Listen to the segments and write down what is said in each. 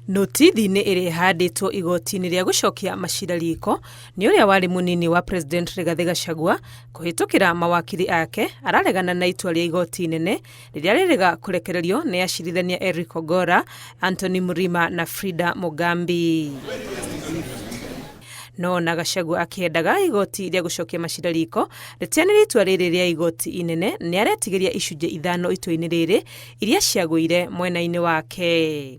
Notithi-inĩ ĩrĩa ĩhandĩtwo igoti-inĩ rĩa gũcokia macira riko nĩ ũrĩa warĩ mũnini wa President Rigathi Gachagua kũhĩtũkĩra mawakiri ake araregana na itua rĩa igoti inene rĩrĩa rĩrĩga kũrekererio nĩ acirithania Eric Ogolla, Anthony Mrima na Frida Mugambi. No na Gachagua akĩendaga igoti rĩa gũcokia macira riko rĩteanĩrie itua rĩrĩ rĩa igoti inene nĩ aretigĩria icunjĩ ithano itua-inĩ rĩrĩ iria ciagũire mwena-inĩ wake.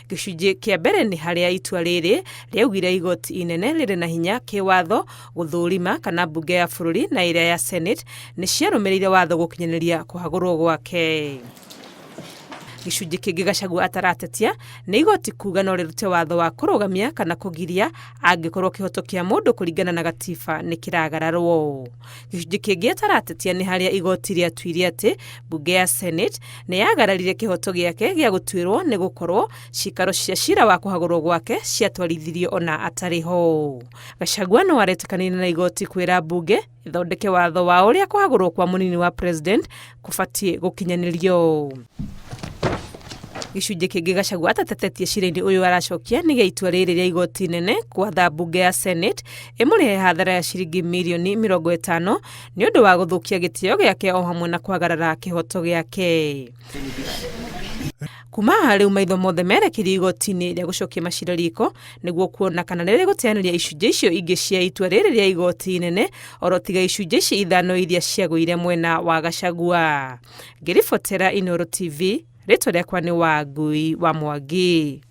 Gĩcunjĩ kĩa mbere nĩ harĩa itua rĩrĩ rĩaugire igoti inene rĩrĩ na hinya kĩwatho gũthũrima kana mbunge ya bũrũri na ĩrĩa ya Senate nĩ ciarũmĩrĩire watho gũkinyanĩria kũhagũrwo gwake. Gĩcunjĩ kĩngĩ Gachagua ataratetia nĩ igoti kuga no rĩrute watho wa kũrũgamia kana kũgiria angĩkorwo kĩhoto kĩa mũndũ kũringana na gatiba nĩ kĩragararwo. Gĩcunjĩ kĩngĩ ataratetia nĩ harĩa igoti rĩatuire atĩ mbunge ya Senate nĩ yagararire kĩhoto gĩake gĩa gũtuĩrwo nĩ gũkorwo cikaro cia cira wa kũhagũrwo gwake ciatwarithirio ona atarĩ ho. Gachagua no aretĩkanĩire na igoti kwĩra mbunge ĩthondeke watho wa ũrĩa kũhagũrwo kwa mũnini wa president kũbatiĩ gũkinyanĩrio. Gĩcunjĩ kĩngĩ Gachagua atatetetie cira-inĩ ũyũ aracokia nĩ gĩa itua rĩrĩ rĩa igoti inene kwatha mbunge ya Senate ĩmũrĩhe hathara ya ciringi mirioni 50 nĩ ũndũ wa gũthũkia gĩtĩo gĩake o hamwe na kwagarara kĩhoto gĩake. Kuma harĩ maitho mothe merekeire igoti-inĩ rĩa gũcokia macira riko nĩguo kuona kana rĩrĩ gũteanĩria icunjĩ icio ingĩ cia itua rĩrĩ rĩa igoti inene oro tiga icunjĩ ici ithano iria ciagũire mwena wa Gachagua. Ngĩribotera Inooro TV, rĩtwa rĩakwa nĩ Wangui wa Mwangi.